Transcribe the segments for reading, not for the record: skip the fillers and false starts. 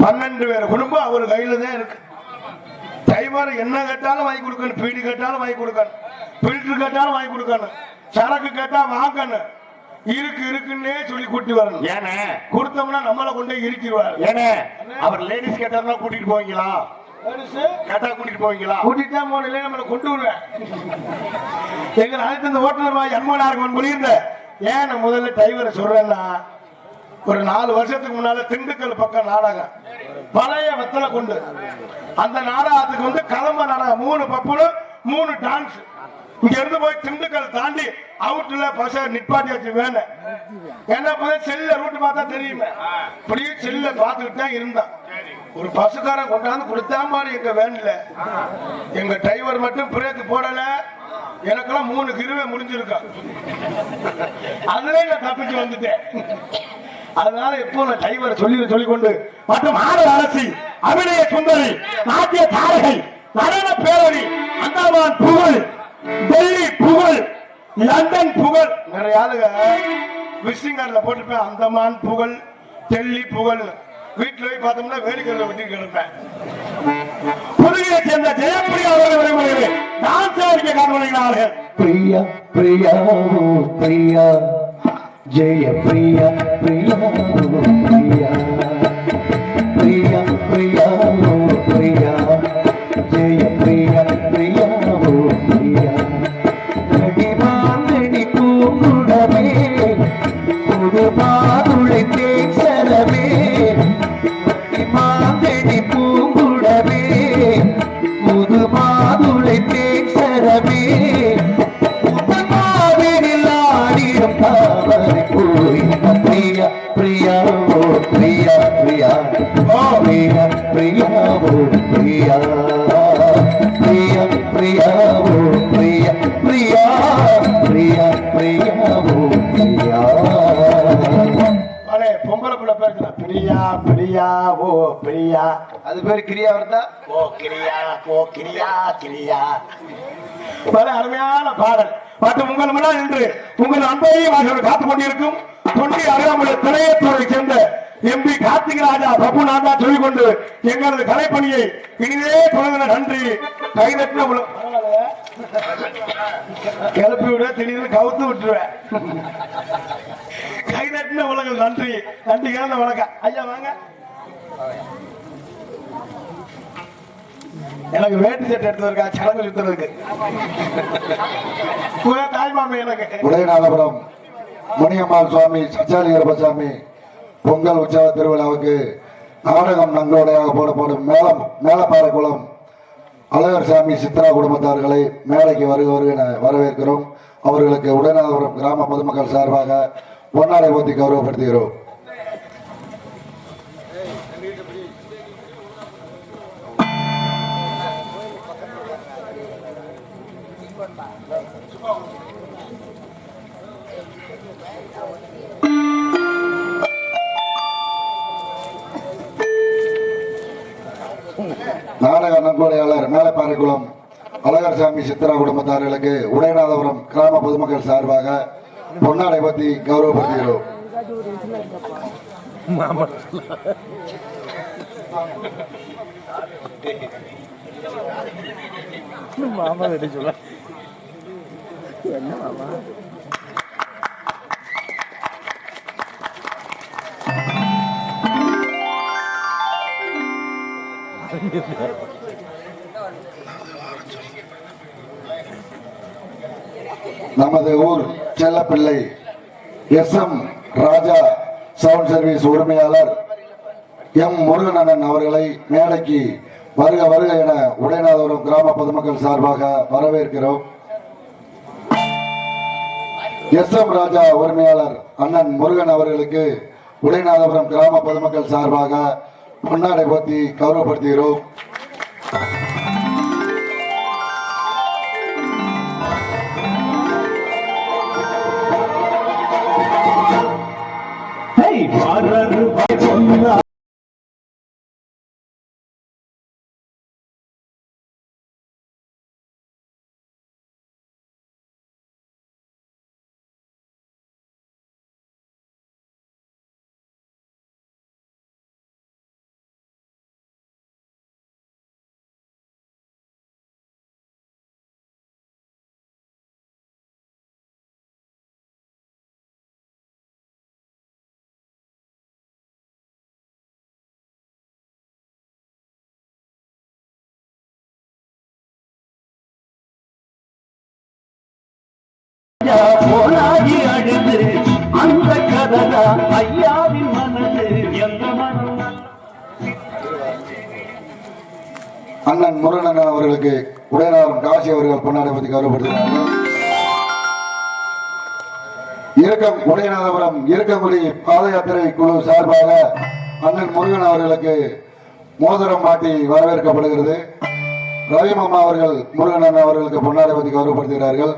12 பேர் குடும்பம் அவர் கையில தான் இருக்கு. டிரைவர் என்ன கேட்டாலும் வாங்கி கொடுக்கணும், பீடி கேட்டாலும் வாங்கி கொடுக்கணும், பில்டர் கேட்டாலும் வாங்கி கொடுக்கணும், சரக்கு கேட்டா வாங்கணும், இருக்குன்னே சொல்லி கூட்டி வரணும். ஏன்னா கொடுத்தோம்னா நம்மளை கொண்டே இருக்கிடுவார். ஏன்னா அவர் லேடிஸ் கேட்டா கூட்டிட்டு போவீங்களா? கேட்டா கூட்டிட்டு போவீங்களா? கூட்டிட்டு தான் போன நம்மளை கொண்டு வருவேன். எங்க அடுத்த இந்த ஓட்டுநர் என்மனாருக்கு முடியிருந்த ஏன் நான் முதல்ல டிரைவரை சொல்றேன்னா, ஒரு 4 வருஷத்துக்கு முன்னால திண்டுக்கல் பக்கம் நாடகம், பழைய வெத்தலை கொண்டு அந்த நாடகத்துக்கு வந்து கலம்ப நாடகம், 3 பப்புல 3 டான்ஸ். இங்க இருந்து போய் திண்டுக்கல் தாண்டி அவுட்ல பச நிப்பாட்டியாச்சு வேலை. என்ன செல்ல ரூட் பார்த்தா தெரியுமே, இப்படியே செல்ல பார்த்துட்டு தான் இருந்தான். ஒரு பசுக்காரன் கொண்டாந்து கொடுத்தா மாதிரி எங்க வேன்ல எங்க டிரைவர் மட்டும் பிரேக் போடல. எனக்கெல்லாம் 3 கிருவே முடிஞ்சிருக்கான். அதுல நான் தப்பிச்சு வந்துட்டேன். அதனால இப்போ நான் டிரைவர் சொல்லிக்கொண்டு மற்றும் ஆறு அரசி, அபிநய சுந்தரி, நாட்டிய தாரகை, நடன பேரடி, அந்தமான் புகழ், டெல்லி புகழ், லண்டன் புகழ், நிறைய ஆளுங்க விசிட்டிங் கார்டுல போட்டிருப்பேன் அந்தமான் புகழ், டெல்லி புகழ். வீட்டுல போய் பார்த்தோம்னா வேடிக்கை வெட்டி கிடப்பேன். புதுகையை சேர்ந்த ஜெயப்பிரியா அவர்கள் டான்ஸ் ஆடிக்க காரணம். பிரியா பிரியா பிரியா ஜெய பிரியா பிரியா பிரியா பிரியா பிரியா பிரியா ஜெய பிரியா பிரியா பிரியா நடிமாந்தடி பூங்குடமே புது மாதுளை தேசரமே நடிமாந்தடி பூங்குடமே புது மாதுளை தேசரமே பிரியா பிரியா ஓ பிரியா பிரியா ஓ பிரியா பிரியா ஓ பிரியா பிரியா பிரியா ஓ பிரியா பிரியா பிரியா பிரியா ஓ பிரியா. பொம்பளை பிள்ளை பேசுற பிரியா பிரியா ஓ பிரியா, அது பேரு கிரியா வருதா? ஓ கிரியா ஓ கிரியா கிரியா. அருமையான பாடல் மற்றும் உங்கள் முன்னால் இன்று உங்கள் அன்பையும் காத்துக் கொண்டிருக்கும் தொண்டி அருகாமலை திரையத்தூரை சேர்ந்த எம்பி கார்த்திகராஜா பிரபு நாதா சொல்லிக் கொண்டு எங்களது கலைப்பணியை இனிதே தொடங்கின நன்றி. கைதட்டின கிளப்பி விட திடீர்னு கவுத்து விட்டுருவேன். கைதட்டின உலகம் நன்றி, நன்றி கலந்த வணக்கம். ஐயா வாங்க. எனக்கு வேட்டி சட்டை எடுத்ததற்கா சடங்கு சுத்துறதுக்கு தாய்மாமி எனக்கு உதயநாதபுரம் முனியம்மாள் சுவாமி சச்சாலி கருப்பசாமி பொங்கல் உற்சவ திருவிழாவுக்கு நாடகம் நன்கொடையாக போடப்படும் மேலப்பாறை குளம் அழகர் சாமி சித்ரா குடும்பத்தார்களை மேடைக்கு வருக வரவேற்கிறோம். அவர்களுக்கு உடனடியாபுரம் கிராம பொதுமக்கள் சார்பாக பொன்னாடை போத்தி கௌரவப்படுத்துகிறோம். நாடக நன்கொடையாளர் மேலப்பாறைக்குளம் அழகர் சாமி சித்ரா குடும்பத்தார்களுக்கு உடையநாதபுரம் கிராம பொதுமக்கள் சார்பாக பொன்னாடை பத்தி கௌரவப்படுத்துகிறோம். மாமா சொல்ல என்ன மாமா நமது ஊர் செல்லப்பிள்ளை SM ராஜா சவுண்ட் சர்வீஸ் உரிமையாளர் M முருகனன் அவர்களை மேடைக்கு வருக வருக என உடையநாதபுரம் கிராம பொதுமக்கள் சார்பாக வரவேற்கிறோம். SM ராஜா உரிமையாளர் அண்ணன் முருகன் அவர்களுக்கு உடையநாதபுரம் கிராம பொதுமக்கள் சார்பாக பொன்னாடை போத்தி கௌரவப்படுத்துகிறோம். அண்ணன் முருகன் அவர்களுக்கு உடையநாதம் காசி அவர்கள் பொன்னாடை பற்றி கௌரவப்படுத்தினார்கள். உடையநாதபுரம் இருக்கங்குடி பாத யாத்திரை குழு சார்பாக அண்ணன் முருகன் அவர்களுக்கு மோதிரம் மாட்டி வரவேற்கப்படுகிறது. ரவி மாமா அவர்கள் முருகன் அவர்களுக்கு பொன்னாடை பற்றி கௌரவப்படுத்துகிறார்கள்.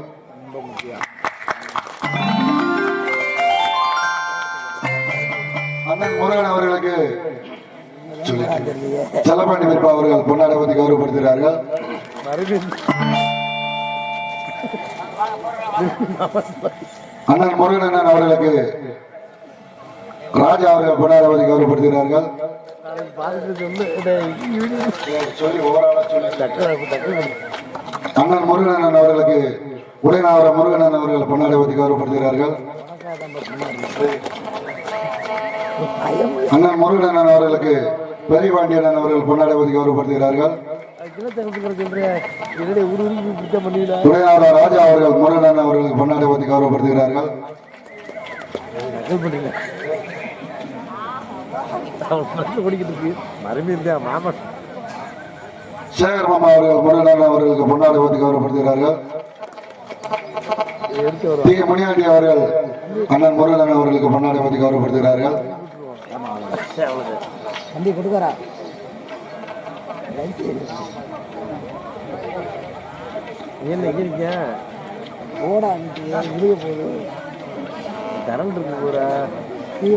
அண்ணன் முருகன் அவர்களுக்கு செல்லப்பாண்டி விருப்பா அவர்கள் பொன்னாடை பற்றி கௌரவப்படுத்துகிறார்கள். அண்ணன் முருகன் அவர்களுக்கு ராஜா அவர்கள் பொன்னாடை பற்றி கௌரவப்படுத்துகிறார்கள். அண்ணன் முருகன் அவர்களுக்கு உடையநாதபுரம் முருகன் அவர்கள் பொன்னாடை பற்றி கௌரவப்படுத்துகிறார்கள். அண்ணன் முருகன் அவர்களுக்கு பெரியபாண்டியன் அவர்கள் பொன்னாடை பற்றி கௌரவப்படுத்துகிறார்கள். உடையநாதபுரம் ராஜா அவர்கள் முருகன் அவர்களுக்கு பொன்னாடை பற்றி கௌரவப்படுத்துகிறார்கள். சேகர் மாமா அவர்கள் முருகன் அவர்களுக்கு பொன்னாடை பற்றி கௌரவப்படுத்துகிறார்கள். டி முனியாண்டி அவர்கள் அண்ணன் முருகன் அவர்களுக்கு பொன்னாடை பற்றி கௌரவப்படுத்துகிறார்கள்.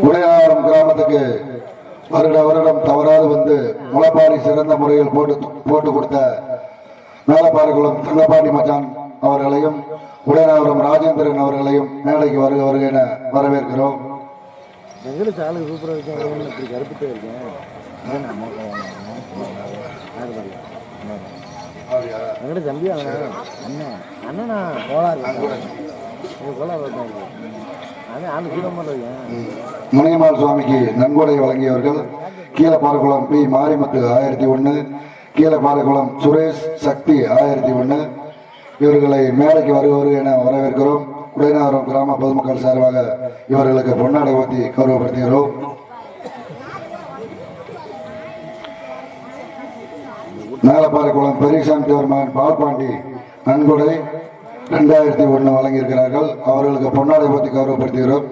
உடையாரம் கிராமத்துக்கு வருடம் தவறாது வந்து முளைப்பாரி சிறந்த முறையில் போட்டு கொடுத்த மேலப்பாறைக்குளம் தங்கப்பாண்டி மச்சான் அவர்களையும் உடையநாதபுரம் ராஜேந்திரன் அவர்களையும் மேடைக்கு வருக என வரவேற்கிறோம். முனியம்மாள் சுவாமிக்கு நன்கொடை வழங்கியவர்கள் கீழப்பாறைக்குளம் பி மாரிமுத்து 1001, கீழப்பாறைக்குளம் சுரேஷ் சக்தி 1001. இவர்களை மேடைக்கு வருவது என வரவேற்கிறோம். உடையநாதபுரம் கிராம பொதுமக்கள் சார்பாக இவர்களுக்கு பொன்னாடை ஊற்றி கௌரவப்படுத்துகிறோம். மேலப்பாறைக்குளம் பெரியசாமி தேவர் மகன் பால்பாண்டி நன்கொடை 2001 வழங்கியிருக்கிறார்கள். அவர்களுக்கு பொன்னாடை ஊற்றி கௌரவப்படுத்துகிறோம்.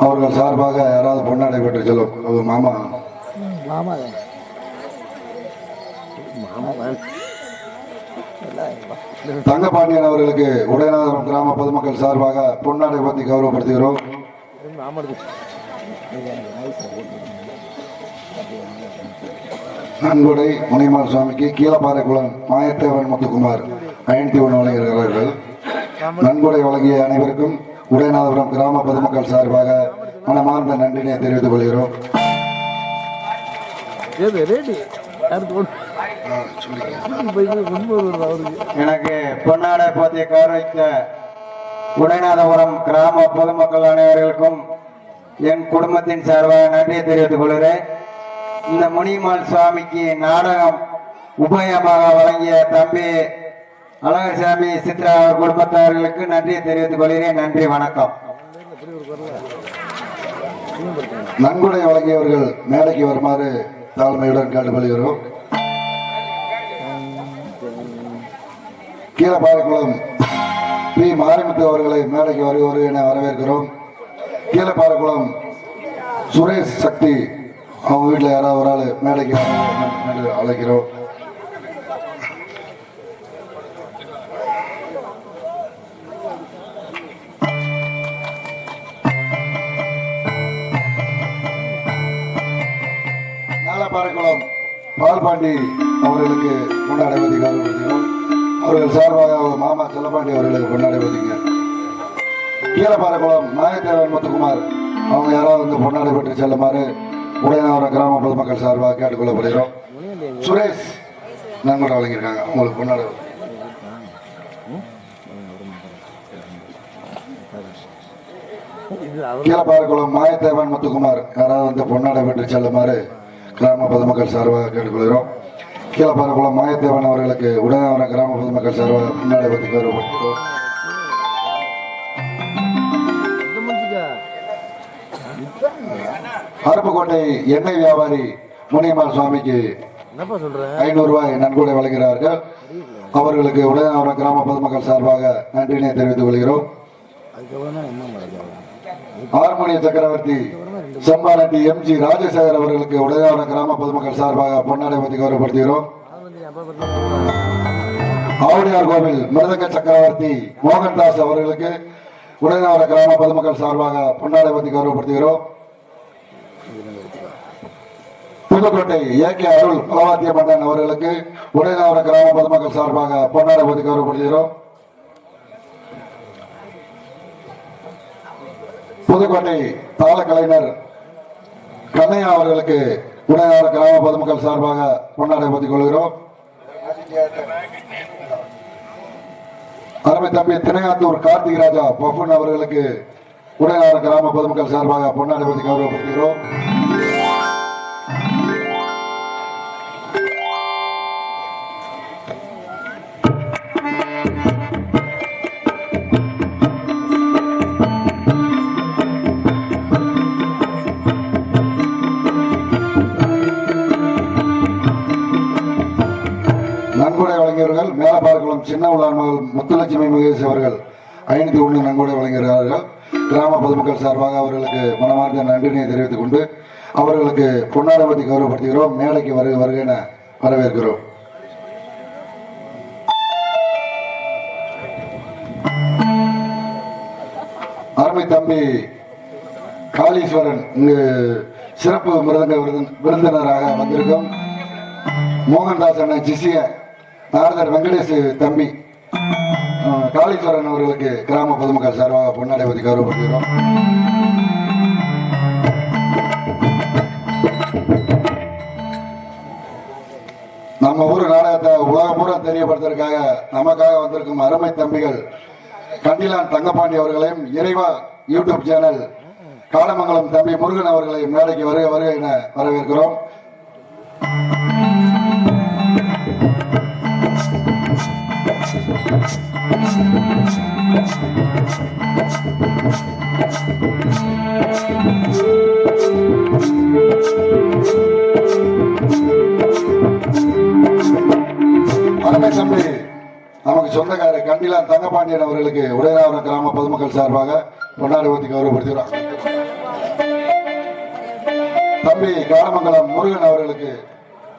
அவர்கள் சார்பாக யாராவது பொன்னாடை பெற்று சொல்லும். மாமா தங்கப்பாண்டியன் அவர்களுக்கு உடையநாதபுரம் கிராம பொதுமக்கள் சார்பாக பொன்னாடை பற்றி கௌரவப்படுத்துகிறோம். நன்கொடை முனியம்மாள் சுவாமிக்கு கீழப்பாறைக்குளம் மாயத்தேவன் முத்துக்குமார் 501 வழங்கியிருக்கிறார்கள். நன்கொடை வழங்கிய அனைவருக்கும் உடையநாதபுரம் கிராம பொதுமக்கள் சார்பாக மனமார்ந்த நன்றினை தெரிவித்துக் கொள்கிறோம். எனக்கு பொன்னாடை போத்திய கௌரவித்த உடையநாதபுரம் கிராம பொதுமக்கள் அனைவர்களுக்கும் என் குடும்பத்தின் சார்பாக நன்றியை தெரிவித்துக் கொள்கிறேன். இந்த முனியம்மாள் சுவாமிக்கு நாடகம் உபயமாக வழங்கிய தம்பி அழகர்சாமி சித்ரா குடும்பத்தார்களுக்கு நன்றியை தெரிவித்துக் கொள்கிறேன். நன்றி, வணக்கம். நன்கொடை வழங்கியவர்கள் மேடைக்கு வருமாறு தாழ்மையுடன் கேட்டுக்கொள்கிறோம். கீழப்பாறைக்குளம் பி மாரிமுத்து அவர்களை மேடைக்கு வருவது என வரவேற்கிறோம். கீழப்பாறைக்குளம் சுரேஷ் சக்தி அவங்க வீட்டில் யாராவது ஒரு ஆள் மேடைக்கு அழைக்கிறோம். மேலப்பாறைக்குளம் பால்பாண்டி அவர்களுக்கு கொண்டாட கௌரவப்படுத்துகிறோம். அவர்கள் சார்பாக மாமா செல்லப்பாண்டி அவர்களுக்கு கொண்டாட வதிங்க. கீழப்பாறைக்குளம் மாயத்தேவன் முத்துக்குமார் அவங்க யாராவது வந்து பொன்னாடை பெற்று செல்லுமாறு உடையநாதபுரம் கிராம பொதுமக்கள் சார்பாக கேட்டுக்கொள்ளப்படுகிறோம். சுரேஷ் நன்கொடை வழங்கியிருக்காங்க, உங்களுக்கு பொன்னாடை. கீழப்பாறைக்குளம் மாயத்தேவன் முத்துக்குமார் யாராவது வந்து பொன்னாடை பெற்று செல்லுமாறு கிராம பொதுமக்கள் சார்பாக கேட்டுக்கொள்கிறோம். கீழப்பாறைக்குளம் மாயத்தேவன் அவர்களுக்கு உடையநாதபுரம் கிராம பொதுமக்கள் சார்பாக பொன்னாடை பற்றி கௌரவப்படுத்துகிறோம். அருப்புக்கோட்டை எண்ணெய் வியாபாரி முனியம்மாள் சுவாமிக்கு 500 ரூபாய் நன்கொடை வழங்குகிறார்கள். அவர்களுக்கு உடையாவரம் கிராம பொதுமக்கள் சார்பாக நன்றினை தெரிவித்துக் கொள்கிறோம். ஹார்மோனிய சக்கரவர்த்தி செம்பாரெட்டி எம்ஜி ராஜசேகர் அவர்களுக்கு உடையாவரம் கிராம பொதுமக்கள் சார்பாக பொன்னாடை பற்றி கௌரவப்படுத்துகிறோம். ஆவுடையார் கோவில் மிருதங்க சக்கரவர்த்தி மோகன்தாஸ் அவர்களுக்கு உடையாவரம் கிராம பொதுமக்கள் சார்பாக பொன்னாடை பற்றி கௌரவப்படுத்துகிறோம். புதுக்கோட்டை ஏகே அருள் பலவாத்திய மன்னன் அவர்களுக்கு உடையாவரம் கிராம பொதுமக்கள் சார்பாக பொன்னாடை பற்றி கௌரவப்படுத்துகிறோம். புதுக்கோட்டை தாள கலைஞர் கண்ணையா அவர்களுக்கு உடையாவரம் கிராம பொதுமக்கள் சார்பாக பொன்னாடை பற்றிக் கொள்கிறோம். அருமை தம்பி திணையாத்தூர் கார்த்திக் ராஜா பஃபுன் அவர்களுக்கு உடையாவரம் கிராம பொதுமக்கள் சார்பாக பொன்னாடை பற்றி கௌரவப்படுத்துகிறோம். நன்கொடை வழங்கியவர்கள் மேலப்பார்குளம் சின்ன உலான்மகள் முத்துலட்சுமி மகேஷ் அவர்கள் 501 நன்கொடை வழங்குகிறார்கள். கிராம பொதுமக்கள் சார்பாக அவர்களுக்கு மனமார்ந்த நன்றினை தெரிவித்துக் கொண்டு அவர்களுக்கு பொன்னாடை பற்றி கௌரவப்படுத்துகிறோம். மேடைக்கு வருக என வரவேற்கிறோம். அருமை தம்பி காளீஸ்வரன் இங்கு சிறப்பு விருந்தினராக வந்திருக்கும். மோகன்தாஸ் அண்ணன் சிசிய நாரதர் வெங்கடேஷ் தம்பி காளீஸ்வரன் அவர்களுக்கு கிராம பொதுமக்கள் சார்பாக பொன்னாடை பற்றி கௌரவப்படுத்துகிறோம். நம்ம ஊர் நாடகத்தை உலகம் பூரா தெரியப்படுத்துவதற்காக நமக்காக வந்திருக்கும் அருமை தம்பிகள் கண்டிலான் தங்கப்பாண்டி அவர்களையும் இறைவா யூடியூப் சேனல் காலமங்கலம் தம்பி முருகன் அவர்களை மேடைக்கு வருக என வரவேற்கிறோம். அருமை தம்பி நமக்கு சொந்தக்கார கண்டிலான் தங்கப்பாண்டியன் அவர்களுக்கு உடையாவரம் கிராம பொதுமக்கள் சார்பாக பொன்னாடை ஊற்றி கௌரவப்படுத்துகிறோம். தம்பி காலமங்கலம் முருகன் அவர்களுக்கு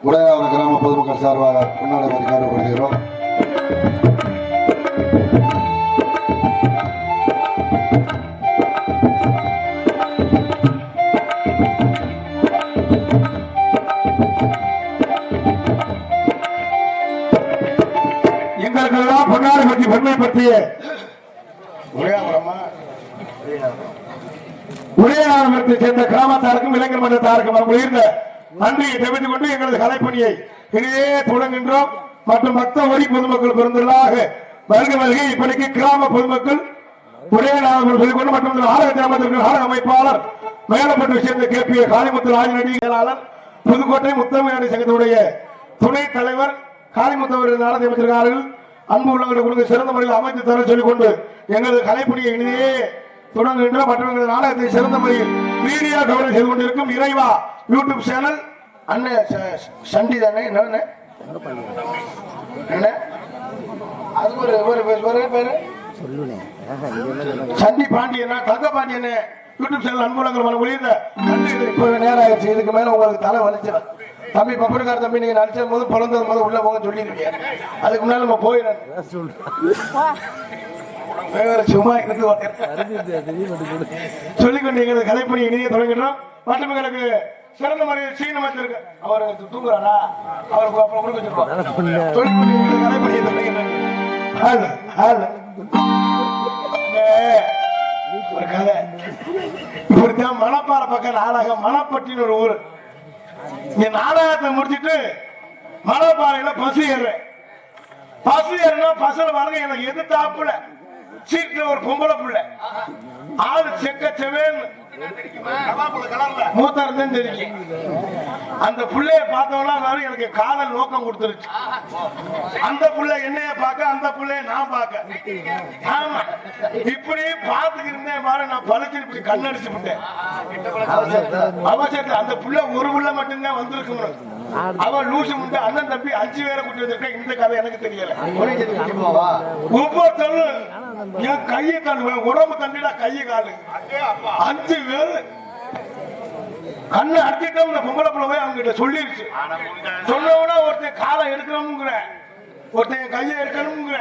உடையாவரம் கிராம பொதுமக்கள் சார்பாக பொன்னாடை ஊற்றி கௌரவப்படுத்துகிறோம். எங்களுக்கெல்லாம் பொன்னாடை பற்றி பெருமை பற்றிய உடையாவரத்தை சேர்ந்த கிராமத்தாருக்கும் இளைஞர் மன்றத்தாருக்கும் உயர்ந்த நன்றியை தெரிவித்துக் கொண்டு எங்களது கலைப்பணியை இனியே தொடங்குகின்றோம். மற்றும் பக்த ஒரி பொதுமக்கள் பெருந்தலாக வருகை இப்படிக்கு கிராம பொதுமக்கள் உடையாவரம் சொல்லிக்கொண்டு மற்றும் நாடக கிராமத்திற்கு நாடக அமைப்பாளர் மேலப்பட்டு சேர்ந்த கேபிஏ காளிமுத்து ராஜநடி செயலாளர் புதுக்கோட்டை முத்தமிழ்நாடு சங்கத்தினுடைய துணைத் தலைவர் காளிமுத்து அவர்கள் நாடகம் அமைச்சிருக்கிறார்கள். அன்பு உள்ளவர்கள் கொடுத்து சிறந்த முறையில் அமைத்து தர சொல்லிக் கொண்டு எங்களது கலைப்பணியை இனியே தொடங்குகின்ற மற்றும் எங்களது நாடகத்தை சிறந்த முறையில் மீடியா கவனம் செய்து கொண்டிருக்கும் இறைவா யூடியூப் சேனல் அண்ணன் சண்டி தானே என்ன அது ஒரு பேரு சண்டி பாண்டியனா தங்க பாண்டியனே யூடியூப் சேனல் அன்புலங்கள் மன ஒளிர்ந்த நன்றி. இப்போ நேரம் ஆயிடுச்சு. இதுக்கு மேல உங்களுக்கு தலை வலிச்சிடும். தம்பி பப்புடுக்கார தம்பி நீங்க நடிச்ச போது பிறந்தது போது உள்ள போக சொல்லிருக்கீங்க. அதுக்கு முன்னால நம்ம போயிடணும். சும்மா சொல்லிக்கொண்டு எங்களுக்கு கலைப்பணி இனியே தொடங்கிடுறோம். மற்றும் எங்களுக்கு சிறந்த முறையில் சீனமத்திற்கு அவர் தூங்குறாரா அவருக்கு அப்புறம் கொடுக்க சொல்லுவோம். சொல்லிக்கொண்டு எங்களுக்கு கலைப்பணியை தொடங்கிடுறாங்க. ஒரு கதை இப்படித்தான் மணப்பாறை பக்கம் நாடகம் மணப்பட்டின்னு ஒரு ஊரு. இங்க நாடகத்தை முடிச்சுட்டு மணப்பாறையில பசு ஏறுறேன். பசு ஏறினா பசுல பாருங்க எனக்கு எதிர்த்தாப்புல சீட்ல ஒரு பொம்பளை புள்ள ஆளு செக்க செவேன்னு மூத்தா இருந்தேன்னு தெரியும். அந்த புள்ளைய பார்த்தோம்னா எனக்கு காதல் நோக்கம் கொடுத்துருச்சு. அந்த புள்ள என்னைய பார்க்க அந்த புள்ளைய நான் பார்க்க. ஆமா இப்படி பார்த்துட்டு இருந்தேன் பாரு. நான் பழிச்சு இப்படி கண்ணடிச்சு விட்டேன் அவசரத்துல. அந்த புள்ள ஒரு புள்ள மட்டும்தான் வந்திருக்கும். அவன் லூசு முண்டை அண்ணன் தம்பி 5 பேரை கூட்டி வந்திருக்க. இந்த கதை எனக்கு தெரியல. ஒவ்வொருத்தரும் என் கையை தள்ளுவேன், உடம்பு தண்டிடா கையை காலு 5 பேரு கண்ணு அடிச்சிட்டோம். இந்த பொம்பளை பிள்ளை போய் அவங்க கிட்ட சொல்லிருச்சு. சொன்னவனா ஒருத்தன் காலை எடுக்கணும்ங்கிற, ஒருத்தன் கையை எடுக்கணும்ங்கிற,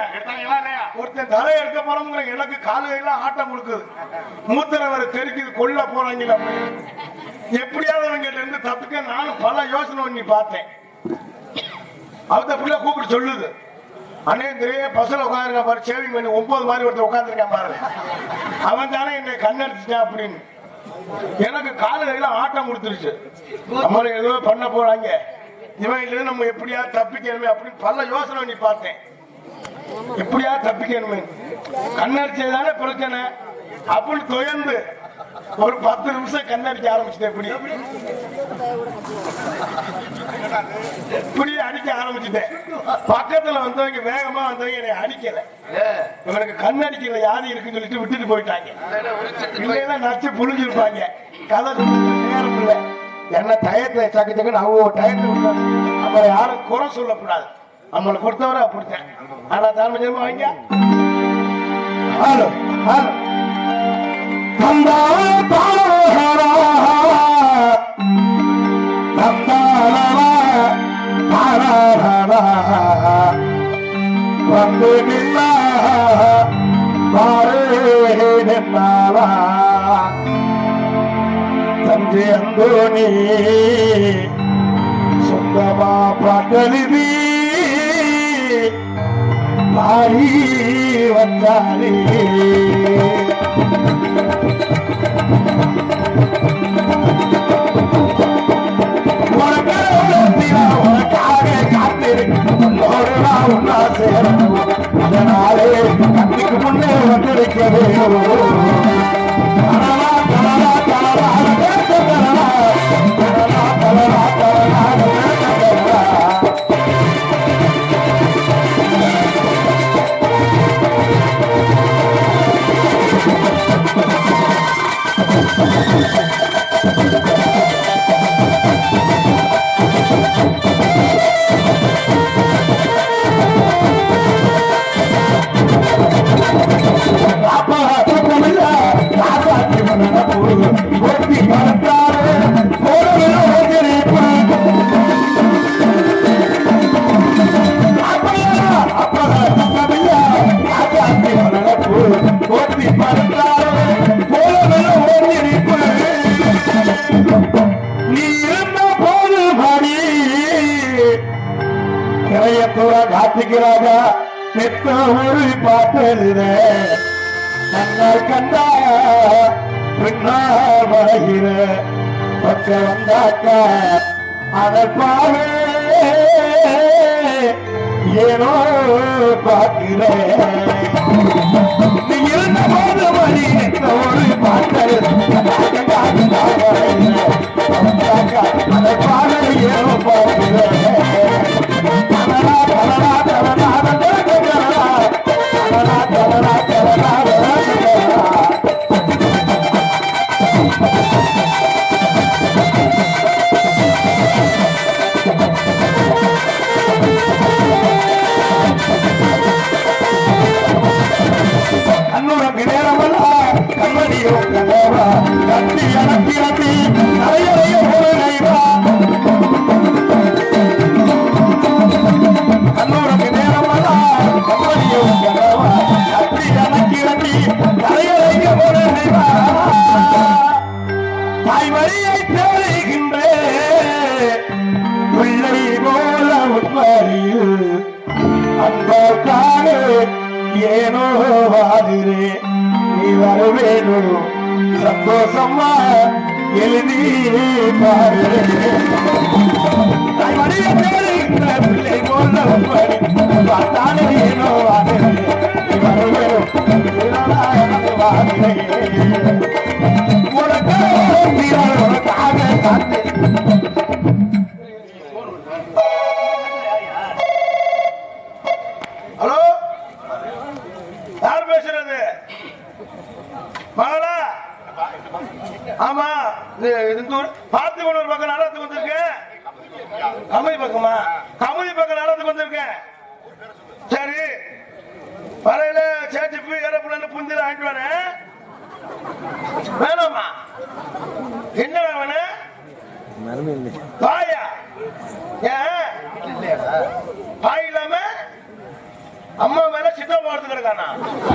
ஒருத்தன் தலையை எடுக்க போறோம்ங்கிற. எனக்கு காலையெல்லாம் ஆட்டம் கொடுக்குது. மூத்தரவர் தெருக்குது கொல்ல போறாங்க. எப்படியாவது அவங்க கிட்ட இருந்து தப்பிக்க நானும் பல யோசனை பண்ணி பார்த்தேன். அந்த பிள்ளை கூப்பிட்டு சொல்லுது, அண்ணே நிறைய பஸ்ல உட்காந்துருக்கா பாரு, சேவிங் பண்ணி 9 மாதிரி ஒருத்தர் உட்காந்துருக்கான் பாரு, அவன் தானே என்னை கண்ணடிச்சிட்டான் அப்படின்னு. எனக்கு காலையெல்லாம் ஆட்டம் கொடுத்துருச்சு. நம்மள ஏதோ பண்ண போறாங்க, இவன் நம்ம எப்படியாவது தப்பிக்கணுமே அப்படின்னு பல யோசனை பண்ணி பார்த்தேன். எப்படியாவது தப்பிக்கணுமே, கண்ணடிச்சதானே பிரச்சனை அப்படின்னு தொயர்ந்து ஒரு 10 நிமிஷம் கண்ணடிக்க ஆரம்பிச்சுட்டேன். இப்படி அடிக்க ஆரம்பிச்சுட்டேன். பக்கத்துல வந்தவங்க வேகமா வந்தவங்க என்னை அடிக்கல. இவனுக்கு கண்ணடிக்கல யாரு இருக்குன்னு சொல்லிட்டு விட்டுட்டு போயிட்டாங்க. இல்லைன்னா நச்சு புழிஞ்சிருப்பாங்க. கதை நேரம் இல்லை. என்ன டயத்தை சக்கு சக்குன்னு அவங்க டயத்தை விட்டாங்க. நம்மளை யாரும் குறை சொல்லக்கூடாது. நம்மளை பொறுத்தவரை அப்படித்தான். ஆனா தாழ்மையமா வாங்க ஹலோ ஹலோ வந்து நின்னா தந்தை அந்தோனி சொந்தமா பாட்டலிதி பாடி வந்தாரே. அதனாலே கண்ணுக்கு முன்னே வந்திருக்க காட்டுகிறாக பெத்த ஒரு பாட்டெழுத நன்னால் கண்டா பின்னா வரைகிற பக்க வந்தாக்கா அதற்காக ஏனோ பார்க்கிறேன். நீ இருந்த போது மணி ஒரு பாட்டெழுத அதற்காக ஏனோ பார்க்கிறேன். கண்ணுறக்கு நேரமல்லா கண்மணியோ கண்ணவா கட்டி அடக்கி நிறைய ஒரு நைவா. கண்ணுறக்கு நேரமல்லா கண்மணியோ கண்ணவா கட்டி அடக்கி நிறைய ஒரு நைவா. தாய்மொழியை தேடுகின்ற பிள்ளை போல உண்மையில் அன்பாக்காக ஏனோ வாதிரே நீ வரவேணு சந்தோஷமா எழுதி பாரு. பிள்ளை போல பார்த்தாலே ஏனோ வாதிரே நீ வரவேணு வாதிரே உனக்காக காத்து. ஆமா பார்த்து கொண்டு ஒரு பக்கம் நடத்து வந்திருக்கேன். கமலி பக்கமா? கமலி பக்கம் நடந்துக்கு வந்திருக்கேன். சரி, வரையில சேச்சிப்பு ஏறப்புல புந்தில ஆயிட்டு வரேன். வேணாமா? என்ன வேணும்? பாயா? ஏன் பாய் இல்லாம அம்மா மேல சித்தம் பார்த்து கிடக்கானா?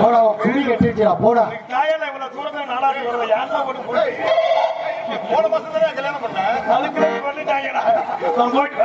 போடா குடி கட்டிடுச்சுடா போடா. தாயெல்லாம் இவ்வளவு தூரத்துல நாளாச்சு வரல. யாருன்னா போட்டு போட்டு போன மாசம் தானே கல்யாணம் பண்ண அதுக்கு பண்ணிட்டாங்கடா. நான் போயிட்டு